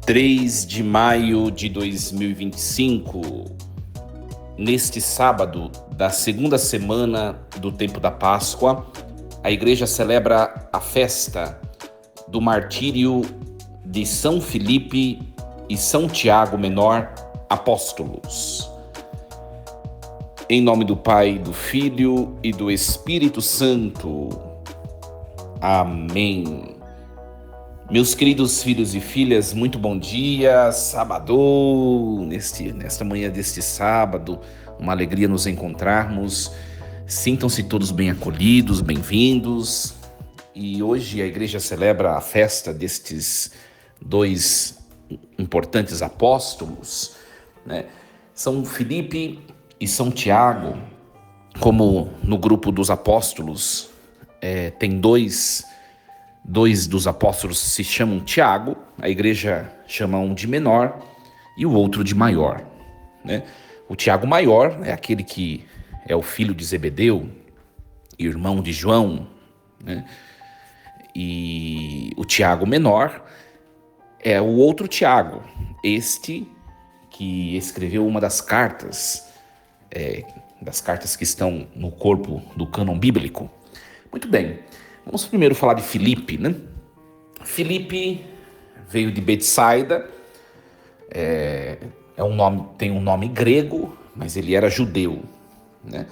3 de maio de 2025, neste sábado da segunda semana do tempo da Páscoa, a Igreja celebra a festa do martírio de São Filipe e São Tiago Menor, apóstolos. Em nome do Pai, do Filho e do Espírito Santo. Amém. Meus queridos filhos e filhas, muito bom dia, sábado, nesta manhã deste sábado, uma alegria nos encontrarmos. Sintam-se todos bem acolhidos, bem-vindos. E hoje a igreja celebra a festa destes dois importantes apóstolos, né? São Filipe e São Tiago. Como no grupo dos apóstolos tem dois dos apóstolos se chamam Tiago, a igreja chama um de menor e o outro de maior, né? O Tiago maior é aquele que é o filho de Zebedeu, irmão de João, né? E o Tiago menor é o outro Tiago, este que escreveu uma das cartas que estão no corpo do cânon bíblico. Muito bem. Vamos primeiro falar de Filipe, né? Filipe veio de Betsaida, tem um nome grego, mas ele era judeu, né?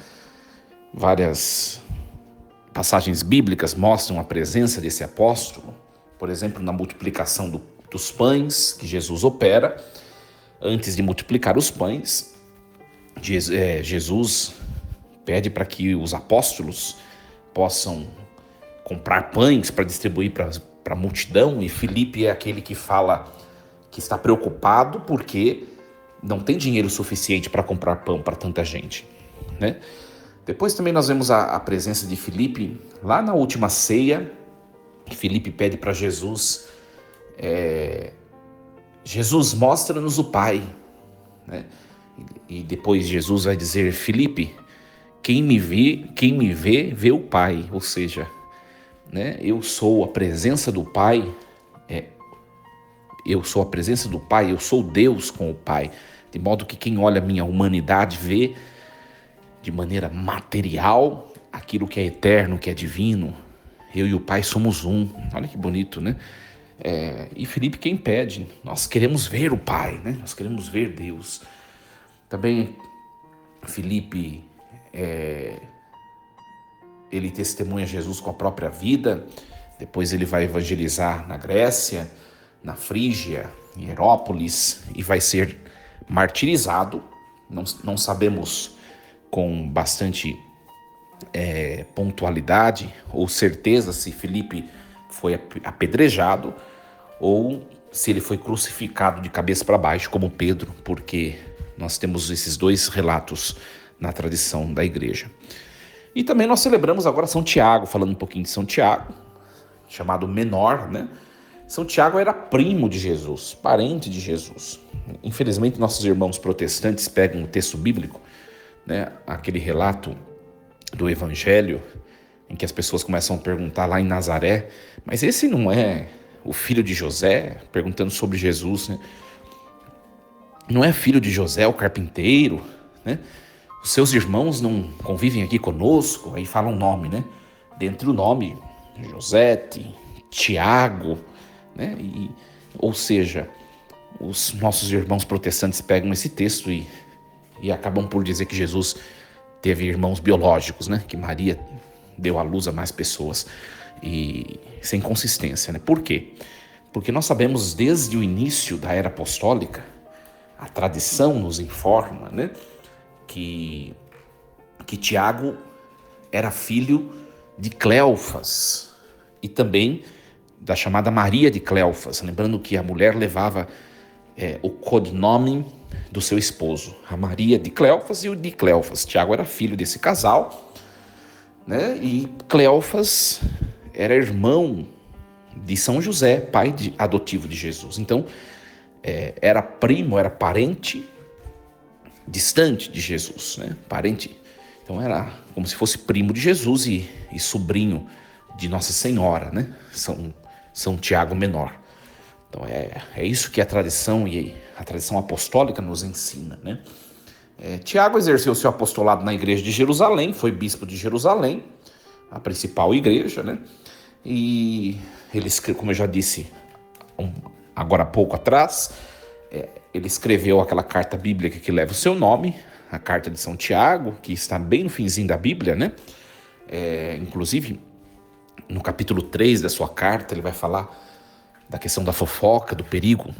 Várias passagens bíblicas mostram a presença desse apóstolo, por exemplo, na multiplicação dos pães que Jesus opera. Antes de multiplicar os pães, Jesus pede para que os apóstolos possam comprar pães para distribuir para a multidão, e Filipe é aquele que fala que está preocupado porque não tem dinheiro suficiente para comprar pão para tanta gente, né? Depois também nós vemos a presença de Filipe lá na última ceia. Filipe pede para Jesus, Jesus, mostra-nos o Pai, né? E depois Jesus vai dizer: Filipe, quem me vê, vê o Pai. Ou seja, né, eu sou a presença do Pai, eu sou a presença do Pai, eu sou Deus com o Pai, de modo que quem olha a minha humanidade vê de maneira material aquilo que é eterno, que é divino. Eu e o Pai somos um. Olha que bonito, né? E Filipe quem pede, nós queremos ver o Pai, né? Nós queremos ver Deus. Também Filipe ele testemunha Jesus com a própria vida. Depois ele vai evangelizar na Grécia, na Frígia, em Herópolis, e vai ser martirizado. Não sabemos com bastante pontualidade ou certeza se Filipe foi apedrejado ou se ele foi crucificado de cabeça para baixo, como Pedro, porque nós temos esses dois relatos na tradição da igreja. E também nós celebramos agora São Tiago, falando um pouquinho de São Tiago, chamado menor, né? São Tiago era primo de Jesus, parente de Jesus. Infelizmente, nossos irmãos protestantes pegam o texto bíblico, né? Aquele relato do Evangelho, em que as pessoas começam a perguntar lá em Nazaré, mas esse não é o filho de José? Perguntando sobre Jesus, né? Não é filho de José, o carpinteiro, né? Os seus irmãos não convivem aqui conosco? Aí fala um nome, né? Dentre o nome, Josete, Tiago, né? Ou seja, os nossos irmãos protestantes pegam esse texto e acabam por dizer que Jesus teve irmãos biológicos, né? Que Maria deu à luz a mais pessoas, e sem consistência, né? Por quê? Porque nós sabemos desde o início da era apostólica, a tradição nos informa, né? Que Tiago era filho de Cleofas e também da chamada Maria de Cleofas, lembrando que a mulher levava o codinome do seu esposo, a Maria de Cleofas e o de Cleofas. Tiago era filho desse casal, né? E Cleofas era irmão de São José, pai adotivo de Jesus. Então, era primo, era parente distante de Jesus, né? Parente. Então era como se fosse primo de Jesus e sobrinho de Nossa Senhora, né? São Tiago Menor. Então é isso que a tradição e a tradição apostólica nos ensina, né? Tiago exerceu seu apostolado na igreja de Jerusalém, foi bispo de Jerusalém, a principal igreja, né? E ele, como eu já disse agora há pouco atrás, ele escreveu aquela carta bíblica que leva o seu nome, a carta de São Tiago, que está bem no finzinho da Bíblia, né? Inclusive, no capítulo 3 da sua carta, ele vai falar da questão da fofoca, do perigo,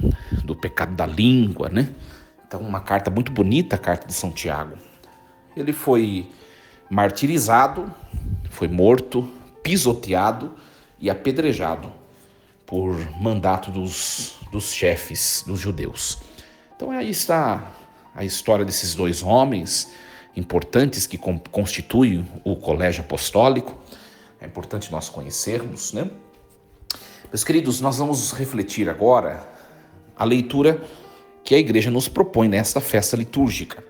do pecado da língua, né? Então, uma carta muito bonita, a carta de São Tiago. Ele foi martirizado, foi morto, pisoteado e apedrejado por mandato dos chefes dos judeus. Então, aí está a história desses dois homens importantes que constituem o colégio apostólico. É importante nós conhecermos, né? Meus queridos, nós vamos refletir agora a leitura que a igreja nos propõe nesta festa litúrgica.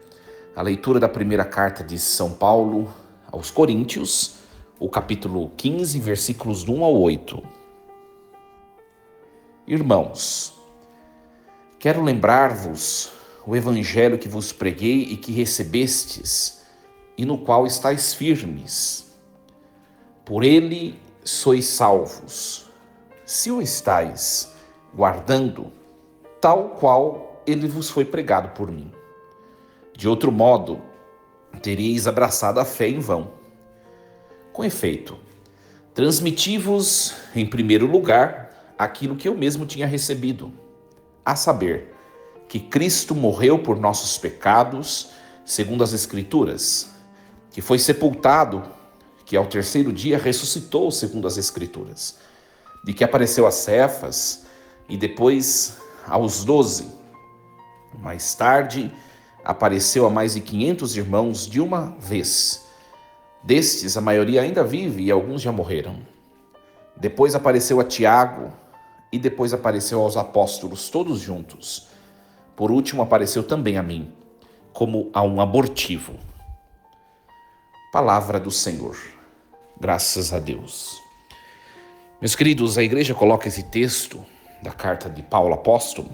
A leitura da primeira carta de São Paulo aos Coríntios, o capítulo 15, versículos do 1 ao 8. Irmãos, quero lembrar-vos o evangelho que vos preguei e que recebestes, e no qual estáis firmes. Por ele sois salvos, se o estáis guardando, tal qual ele vos foi pregado por mim. De outro modo, teríeis abraçado a fé em vão. Com efeito, transmiti-vos, em primeiro lugar, aquilo que eu mesmo tinha recebido, a saber, que Cristo morreu por nossos pecados, segundo as Escrituras, que foi sepultado, que ao terceiro dia ressuscitou, segundo as Escrituras, de que apareceu a Cefas e depois aos 12. Mais tarde, apareceu a mais de 500 irmãos de uma vez. Destes, a maioria ainda vive e alguns já morreram. Depois apareceu a Tiago e depois apareceu aos apóstolos, todos juntos. Por último, apareceu também a mim, como a um abortivo. Palavra do Senhor. Graças a Deus. Meus queridos, a igreja coloca esse texto da carta de Paulo apóstolo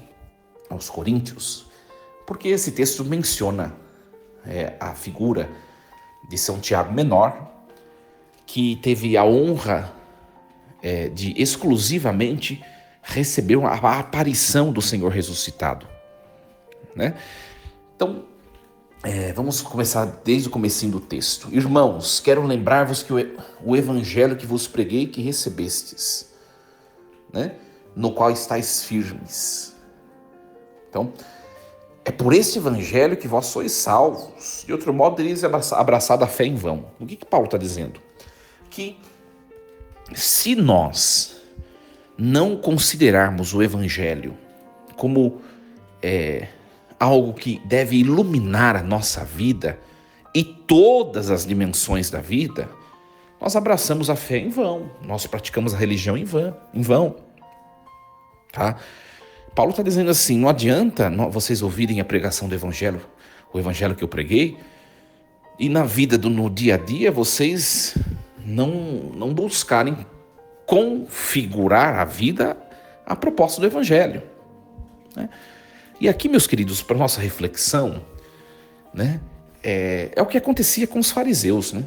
aos Coríntios, porque esse texto menciona a figura de São Tiago Menor, que teve a honra de exclusivamente receber a aparição do Senhor ressuscitado, né? Então, vamos começar desde o comecinho do texto. Irmãos, quero lembrar-vos que o evangelho que vos preguei e que recebestes, né? No qual estáis firmes. Então, é por este evangelho que vós sois salvos. De outro modo, teríeis abraçado a fé em vão. O que Paulo está dizendo? Que se nós não considerarmos o evangelho como algo que deve iluminar a nossa vida e todas as dimensões da vida, nós abraçamos a fé em vão, nós praticamos a religião em vão, tá? Paulo está dizendo assim, não adianta vocês ouvirem a pregação do evangelho, o evangelho que eu preguei, e na vida no dia a dia vocês não buscarem configurar a vida a propósito do evangelho, né? E aqui, meus queridos, para nossa reflexão, né, é o que acontecia com os fariseus, né,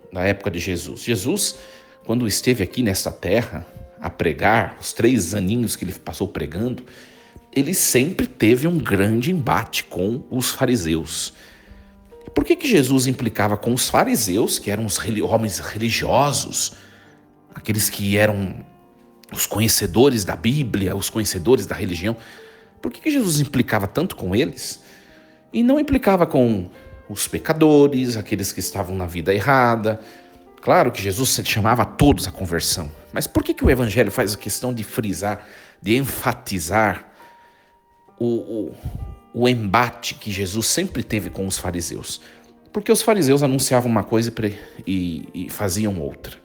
na época de Jesus. Jesus, quando esteve aqui nesta terra a pregar, os 3 aninhos que ele passou pregando, ele sempre teve um grande embate com os fariseus. Por que Jesus implicava com os fariseus, que eram os homens religiosos, aqueles que eram os conhecedores da Bíblia, os conhecedores da religião? Por que Jesus implicava tanto com eles e não implicava com os pecadores, aqueles que estavam na vida errada? Claro que Jesus chamava a todos à conversão, mas por que o Evangelho faz a questão de frisar, de enfatizar o embate que Jesus sempre teve com os fariseus? Porque os fariseus anunciavam uma coisa e faziam outra.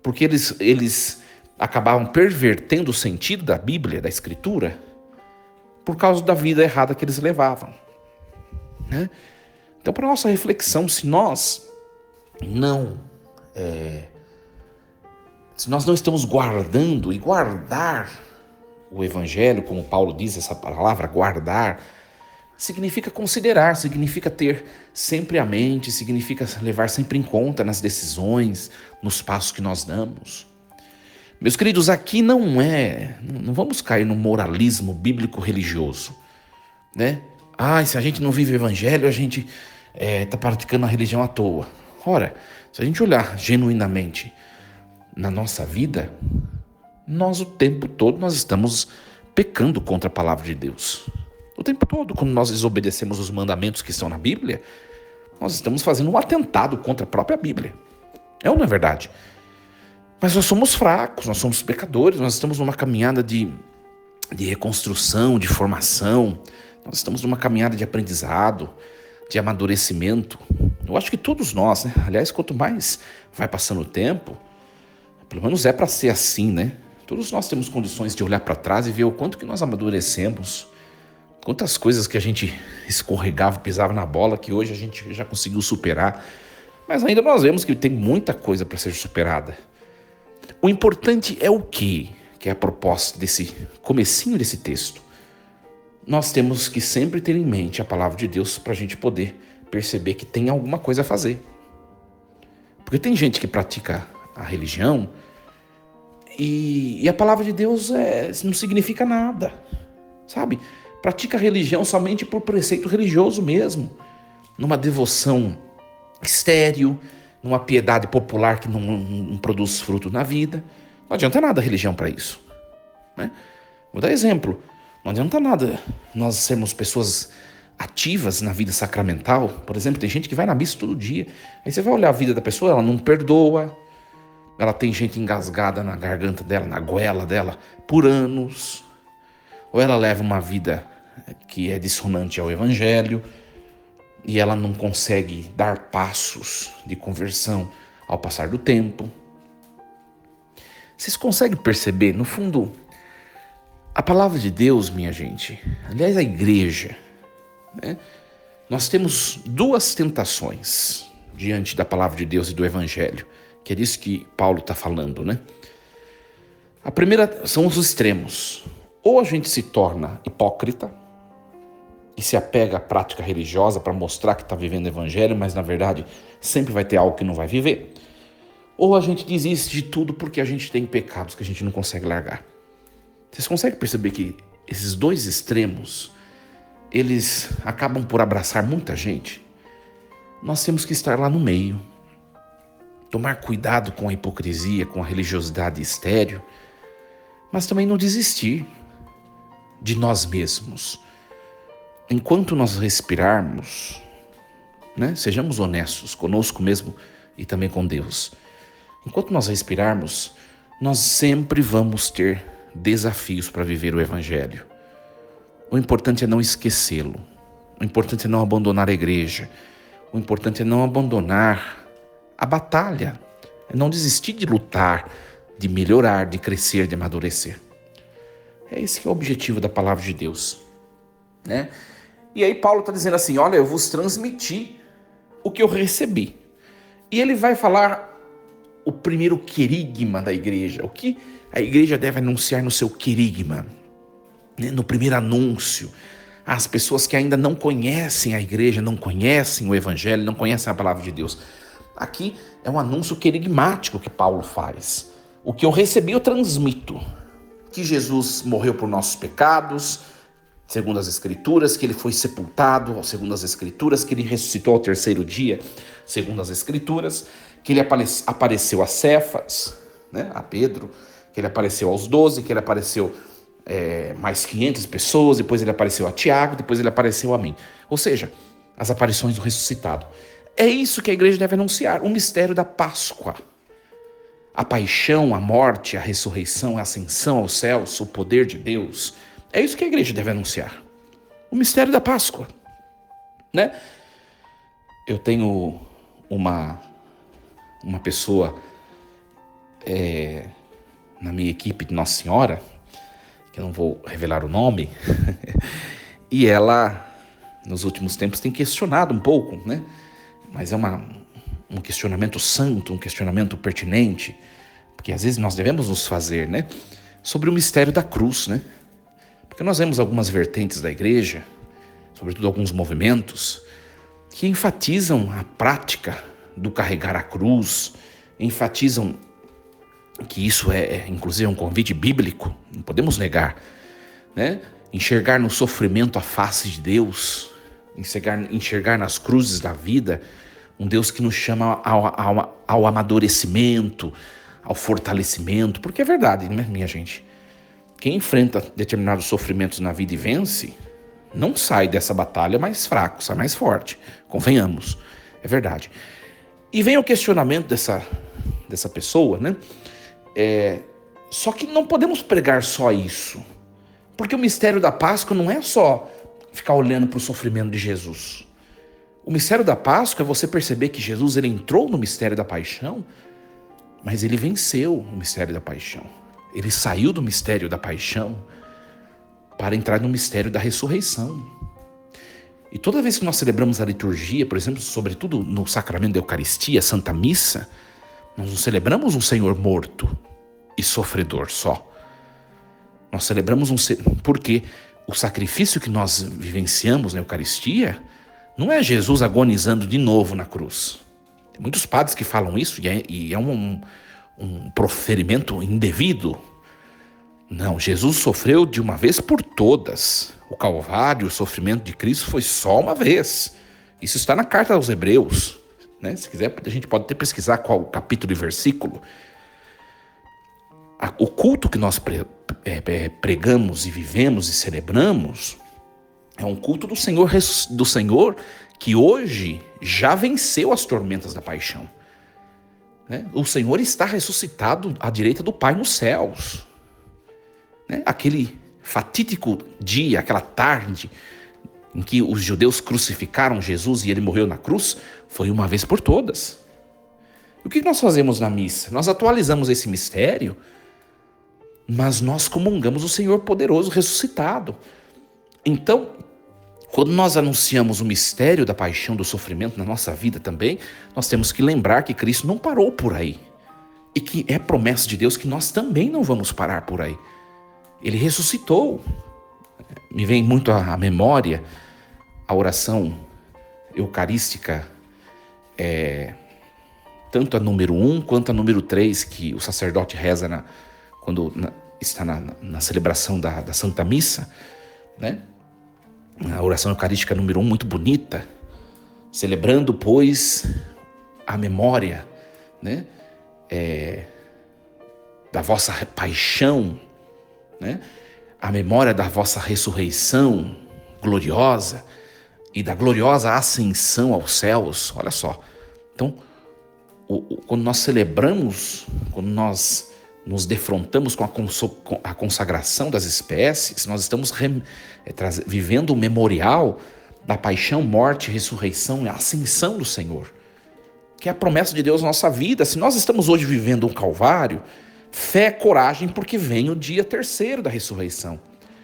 Porque eles acabavam pervertendo o sentido da Bíblia, da Escritura, por causa da vida errada que eles levavam, né? Então, para nossa reflexão, se nós não estamos guardando, e guardar o evangelho, como Paulo diz essa palavra, guardar, significa considerar, significa ter sempre à mente, significa levar sempre em conta nas decisões, nos passos que nós damos. Meus queridos, aqui não vamos cair no moralismo bíblico religioso, né? Se a gente não vive o evangelho, a gente está praticando a religião à toa. Ora, se a gente olhar genuinamente na nossa vida, nós o tempo todo nós estamos pecando contra a palavra de Deus. O tempo todo, quando nós desobedecemos os mandamentos que estão na Bíblia, nós estamos fazendo um atentado contra a própria Bíblia. É ou não é verdade? Mas nós somos fracos, nós somos pecadores, nós estamos numa caminhada de reconstrução, de formação, nós estamos numa caminhada de aprendizado, de amadurecimento. Eu acho que todos nós, né? Aliás, quanto mais vai passando o tempo, pelo menos é para ser assim, né? Todos nós temos condições de olhar para trás e ver o quanto que nós amadurecemos, quantas coisas que a gente escorregava, pisava na bola, que hoje a gente já conseguiu superar. Mas ainda nós vemos que tem muita coisa para ser superada. O importante é o quê? Que é a proposta desse comecinho desse texto. Nós temos que sempre ter em mente a palavra de Deus para a gente poder perceber que tem alguma coisa a fazer. Porque tem gente que pratica a religião e a palavra de Deus não significa nada, sabe? Pratica a religião somente por preceito religioso mesmo, numa devoção estéril, numa piedade popular que não produz fruto na vida. Não adianta nada a religião para isso, né? Vou dar exemplo. Não adianta nada nós sermos pessoas ativas na vida sacramental. Por exemplo, tem gente que vai na missa todo dia. Aí você vai olhar a vida da pessoa, ela não perdoa, ela tem gente engasgada na garganta dela, na goela dela, por anos. Ou ela leva uma vida que é dissonante ao evangelho e ela não consegue dar passos de conversão ao passar do tempo. Vocês conseguem perceber, no fundo, a palavra de Deus, minha gente, aliás, a igreja, né? Nós temos duas tentações diante da palavra de Deus e do evangelho, que é disso que Paulo está falando, né? A primeira são os extremos. Ou a gente se torna hipócrita e se apega à prática religiosa para mostrar que está vivendo o evangelho, mas na verdade sempre vai ter algo que não vai viver. Ou a gente desiste de tudo porque a gente tem pecados que a gente não consegue largar. Vocês conseguem perceber que esses dois extremos, eles acabam por abraçar muita gente? Nós temos que estar lá no meio. Tomar cuidado com a hipocrisia, com a religiosidade estéril, mas também não desistir de nós mesmos. Enquanto nós respirarmos, né, sejamos honestos conosco mesmo e também com Deus. Enquanto nós respirarmos, nós sempre vamos ter desafios para viver o evangelho. O importante é não esquecê-lo. O importante é não abandonar a igreja. O importante é não abandonar a batalha. É não desistir de lutar, de melhorar, de crescer, de amadurecer. É esse que é o objetivo da palavra de Deus, né? E aí Paulo está dizendo assim, olha, eu vos transmiti o que eu recebi. E ele vai falar o primeiro querigma da igreja, o que a igreja deve anunciar no seu querigma, né? No primeiro anúncio. As pessoas que ainda não conhecem a igreja, não conhecem o evangelho, não conhecem a palavra de Deus. Aqui é um anúncio querigmático que Paulo faz. O que eu recebi eu transmito. Que Jesus morreu por nossos pecados, segundo as Escrituras, que ele foi sepultado, segundo as Escrituras, que ele ressuscitou ao terceiro dia, segundo as Escrituras, que ele apareceu a Cefas, né, a Pedro, que ele apareceu aos 12, que ele apareceu mais 500 pessoas, depois ele apareceu a Tiago, depois ele apareceu a mim. Ou seja, as aparições do ressuscitado. É isso que a igreja deve anunciar, o mistério da Páscoa. A paixão, a morte, a ressurreição, a ascensão aos céus, o poder de Deus. É isso que a igreja deve anunciar. O mistério da Páscoa, né? Eu tenho uma pessoa na minha equipe de Nossa Senhora, que eu não vou revelar o nome, e ela, nos últimos tempos, tem questionado um pouco, né? Mas é um questionamento santo, um questionamento pertinente, porque às vezes nós devemos nos fazer, né? Sobre o mistério da cruz, né? Porque nós vemos algumas vertentes da igreja, sobretudo alguns movimentos, que enfatizam a prática do carregar a cruz, enfatizam que isso inclusive um convite bíblico, não podemos negar, né? Enxergar no sofrimento a face de Deus, enxergar nas cruzes da vida um Deus que nos chama ao amadurecimento, ao fortalecimento, porque é verdade, né, minha gente? Quem enfrenta determinados sofrimentos na vida e vence, não sai dessa batalha mais fraco, sai mais forte, convenhamos, é verdade. E vem o questionamento dessa pessoa, né? Só que não podemos pregar só isso, porque o mistério da Páscoa não é só ficar olhando para o sofrimento de Jesus. O mistério da Páscoa é você perceber que Jesus ele entrou no mistério da paixão, mas ele venceu o mistério da paixão. Ele saiu do mistério da paixão para entrar no mistério da ressurreição. E toda vez que nós celebramos a liturgia, por exemplo, sobretudo no sacramento da Eucaristia, Santa Missa, nós não celebramos um Senhor morto e sofredor só. Nós celebramos porque o sacrifício que nós vivenciamos na Eucaristia não é Jesus agonizando de novo na cruz. Tem muitos padres que falam isso e é um proferimento indevido. Não, Jesus sofreu de uma vez por todas. O Calvário, o sofrimento de Cristo foi só uma vez. Isso está na carta aos Hebreus, né? Se quiser, a gente pode até pesquisar qual capítulo e versículo. O culto que nós pregamos e vivemos e celebramos é um culto do Senhor que hoje já venceu as tormentas da paixão. Né? O Senhor está ressuscitado à direita do Pai nos céus. Né? Aquele fatídico dia, aquela tarde em que os judeus crucificaram Jesus e ele morreu na cruz, foi uma vez por todas. O que nós fazemos na missa? Nós atualizamos esse mistério, mas nós comungamos o Senhor poderoso ressuscitado. Então, quando nós anunciamos o mistério da paixão, do sofrimento na nossa vida também, nós temos que lembrar que Cristo não parou por aí. E que é promessa de Deus que nós também não vamos parar por aí. Ele ressuscitou. Me vem muito à memória a oração eucarística, tanto a número 1 quanto a número 3, que o sacerdote reza quando está na celebração da Santa Missa, né? A oração eucarística número 1, muito bonita, celebrando, pois, a memória, né? Da vossa paixão, né? A memória da vossa ressurreição gloriosa e da gloriosa ascensão aos céus. Olha só. Então, quando nós celebramos, quando nós nos defrontamos com a consagração das espécies, nós estamos vivendo o memorial da paixão, morte, ressurreição e ascensão do Senhor, que é a promessa de Deus na nossa vida. Se nós estamos hoje vivendo um Calvário, fé é coragem, porque vem o dia terceiro da ressurreição.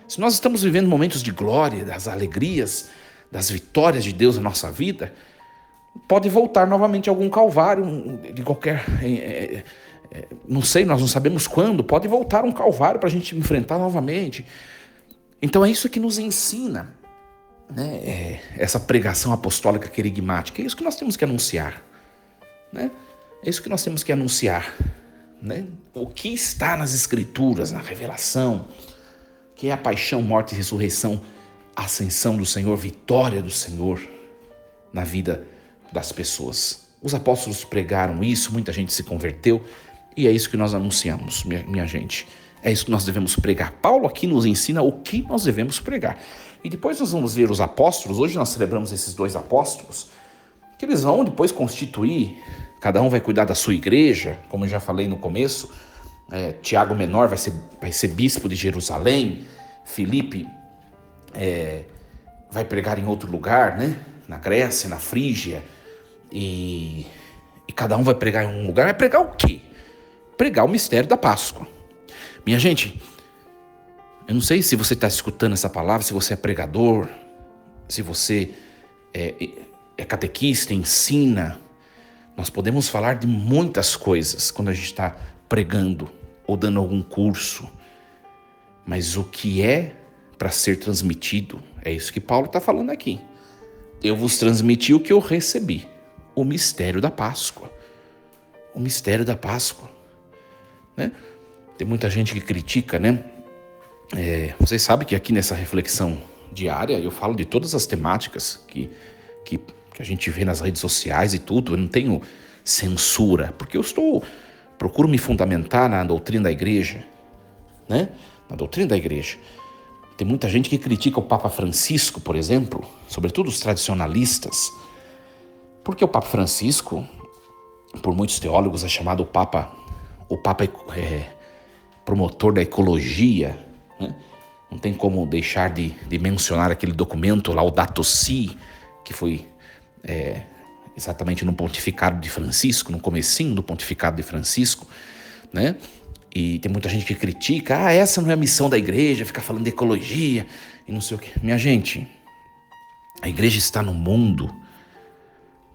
Se nós estamos vivendo momentos de glória, das alegrias, das vitórias de Deus na nossa vida, pode voltar novamente algum Calvário de qualquer... não sei, nós não sabemos quando, pode voltar um Calvário para a gente enfrentar novamente. Então é isso que nos ensina, né? Essa pregação apostólica querigmática. É isso que nós temos que anunciar, né? É isso que nós temos que anunciar, né? O que está nas Escrituras, na revelação, que é a paixão, morte e ressurreição, ascensão do Senhor, vitória do Senhor na vida das pessoas. Os apóstolos pregaram isso, muita gente se converteu, e é isso que nós anunciamos, minha gente. É isso que nós devemos pregar. Paulo aqui nos ensina o que nós devemos pregar. E depois nós vamos ver os apóstolos. Hoje nós celebramos esses 2 apóstolos, que eles vão depois constituir, cada um vai cuidar da sua igreja, como eu já falei no começo. Tiago Menor vai ser bispo de Jerusalém, Filipe vai pregar em outro lugar, né? Na Grécia, na Frígia, e cada um vai pregar em um lugar. Vai pregar o quê? Pregar o mistério da Páscoa. Minha gente, eu não sei se você está escutando essa palavra, se você é pregador, se você é catequista, ensina. Nós podemos falar de muitas coisas quando a gente está pregando ou dando algum curso. Mas o que é para ser transmitido. É isso que Paulo está falando aqui. Eu vos transmiti o que eu recebi, o mistério da Páscoa. O mistério da Páscoa, né? Tem muita gente que critica, né? Vocês sabem que aqui nessa reflexão diária eu falo de todas as temáticas que a gente vê nas redes sociais e tudo. Eu não tenho censura, porque procuro me fundamentar na doutrina da igreja, né? Na doutrina da igreja. Tem muita gente que critica o Papa Francisco, por exemplo, sobretudo os tradicionalistas, porque o Papa Francisco, por muitos teólogos, é chamado o Papa promotor da ecologia, né? Não tem como deixar de mencionar aquele documento Laudato Si, que foi exatamente no pontificado de Francisco, no comecinho do pontificado de Francisco, né? E tem muita gente que critica, essa não é a missão da igreja, ficar falando de ecologia e não sei o quê. Minha gente, a igreja está no mundo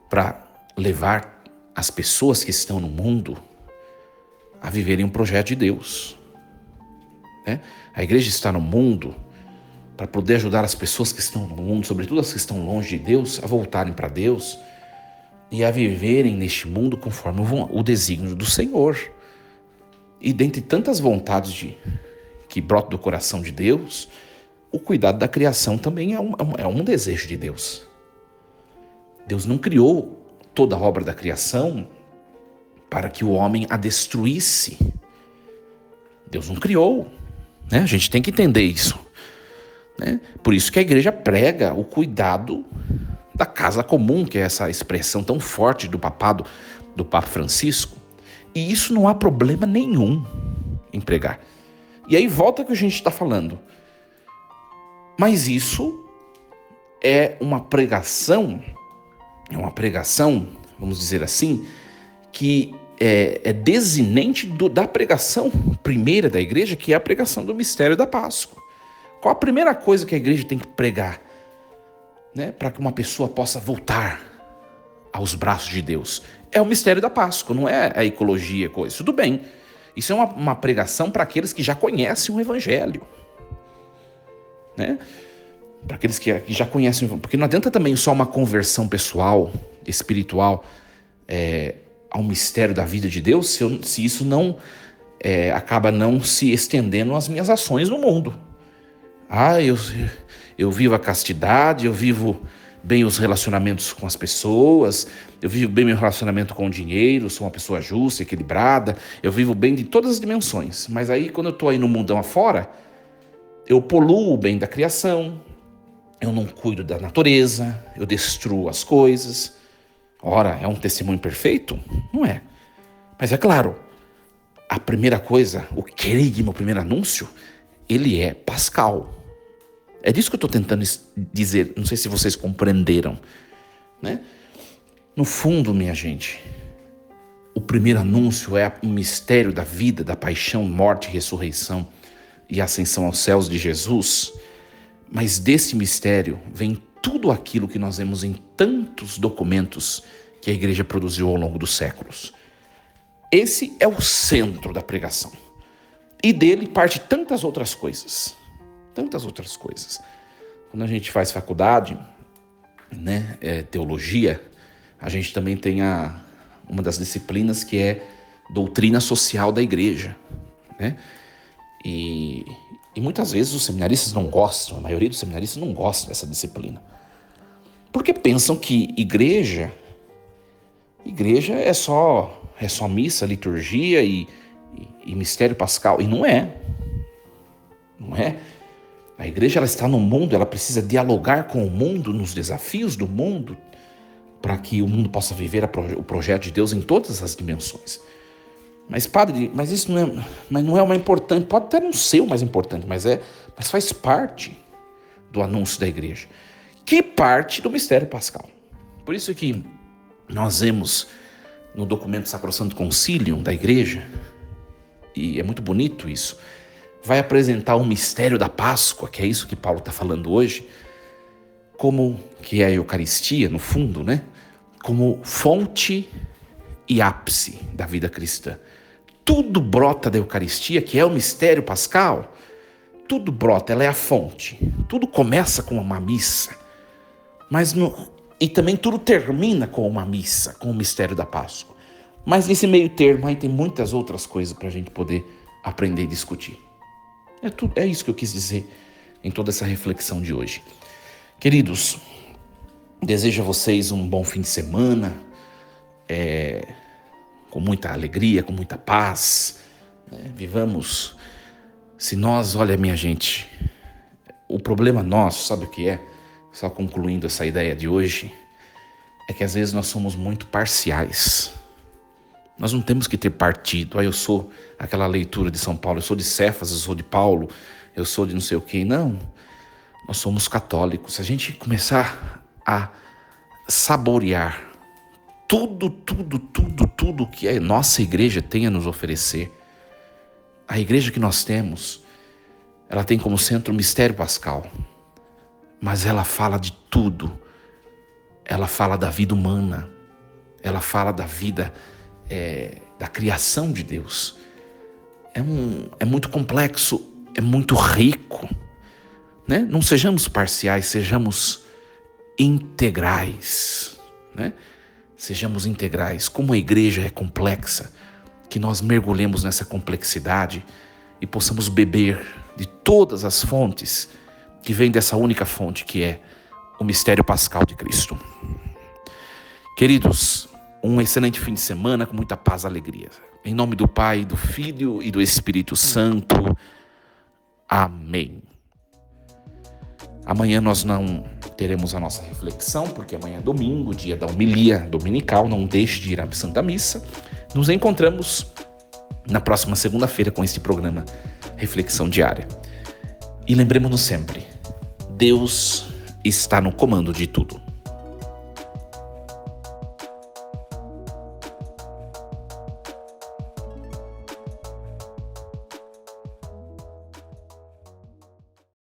para levar as pessoas que estão no mundo a viverem um projeto de Deus, né? A igreja está no mundo para poder ajudar as pessoas que estão no mundo, sobretudo as que estão longe de Deus, a voltarem para Deus e a viverem neste mundo conforme o desígnio do Senhor. E dentre tantas vontades que brotam do coração de Deus, o cuidado da criação também é um desejo de Deus. Deus não criou toda a obra da criação para que o homem a destruísse. Deus não criou, né? A gente tem que entender isso, né? Por isso que a igreja prega o cuidado da casa comum, que é essa expressão tão forte do papado do Papa Francisco. E isso não há problema nenhum em pregar. E aí volta o que a gente está falando. Mas isso é uma pregação, vamos dizer assim, que é desinente da pregação primeira da igreja, que é a pregação do mistério da Páscoa. Qual a primeira coisa que a igreja tem que pregar, né, para que uma pessoa possa voltar aos braços de Deus? É o mistério da Páscoa, não é a ecologia, coisa. Tudo bem, isso é uma pregação para aqueles que já conhecem o Evangelho, né? Para aqueles que já conhecem, porque não adianta também só uma conversão pessoal, espiritual, ao mistério da vida de Deus, se isso não acaba não se estendendo às minhas ações no mundo. Eu vivo a castidade, eu vivo bem os relacionamentos com as pessoas, eu vivo bem meu relacionamento com o dinheiro, sou uma pessoa justa, equilibrada, eu vivo bem de todas as dimensões. Mas aí, quando eu estou aí no mundão afora, eu poluo o bem da criação, eu não cuido da natureza, eu destruo as coisas. Ora, é um testemunho perfeito? Não é. Mas é claro, a primeira coisa, o querigma, o primeiro anúncio, ele é pascal. É disso que eu estou tentando dizer, não sei se vocês compreenderam, né? No fundo, minha gente, o primeiro anúncio é o mistério da vida, da paixão, morte, ressurreição e ascensão aos céus de Jesus. Mas desse mistério vem tudo aquilo que nós vemos em tantos documentos que a igreja produziu ao longo dos séculos. Esse é o centro da pregação. E dele parte tantas outras coisas. Tantas outras coisas. Quando a gente faz faculdade, né, teologia, a gente também tem uma das disciplinas que é doutrina social da igreja, né? E muitas vezes os seminaristas não gostam, a maioria dos seminaristas não gosta dessa disciplina. Porque pensam que igreja é só missa, liturgia e mistério pascal. E não é. Não é. A igreja ela está no mundo, ela precisa dialogar com o mundo, nos desafios do mundo, para que o mundo possa viver o projeto de Deus em todas as dimensões. Mas, padre, isso não é o mais importante. Pode até não ser o mais importante, mas faz parte do anúncio da igreja, que parte do mistério pascal. Por isso que nós vemos no documento Sacrosanto Concilium da igreja, e é muito bonito isso, vai apresentar o mistério da Páscoa, que é isso que Paulo está falando hoje, como que é a Eucaristia, no fundo, né? Como fonte e ápice da vida cristã. Tudo brota da Eucaristia, que é o mistério pascal, tudo brota, ela é a fonte. Tudo começa com uma missa, e também tudo termina com uma missa, com o mistério da Páscoa. Mas nesse meio termo aí tem muitas outras coisas para a gente poder aprender e discutir. É isso que eu quis dizer em toda essa reflexão de hoje. Queridos, desejo a vocês um bom fim de semana, com muita alegria, com muita paz. Vivamos. Olha, minha gente, o problema nosso, sabe o que é? Só concluindo essa ideia de hoje, é que às vezes nós somos muito parciais. Nós não temos que ter partido. Eu sou aquela leitura de São Paulo, eu sou de Cefas, eu sou de Paulo, eu sou de não sei o quê. Não, nós somos católicos. Se a gente começar a saborear tudo que a nossa igreja tem a nos oferecer, a igreja que nós temos, ela tem como centro o mistério pascal, mas ela fala de tudo. Ela fala da vida humana, ela fala da vida, da criação de Deus. É muito complexo, é muito rico, né? Não sejamos parciais, sejamos integrais, né? Sejamos integrais. Como a igreja é complexa, que nós mergulhemos nessa complexidade e possamos beber de todas as fontes que vêm dessa única fonte, que é o mistério pascal de Cristo. Queridos, um excelente fim de semana com muita paz e alegria. Em nome do Pai, do Filho e do Espírito Santo. Amém. Amanhã nós não teremos a nossa reflexão, porque amanhã é domingo, dia da homilia dominical. Não deixe de ir à Santa Missa. Nos encontramos na próxima segunda-feira com este programa Reflexão Diária. E lembremos-nos sempre, Deus está no comando de tudo.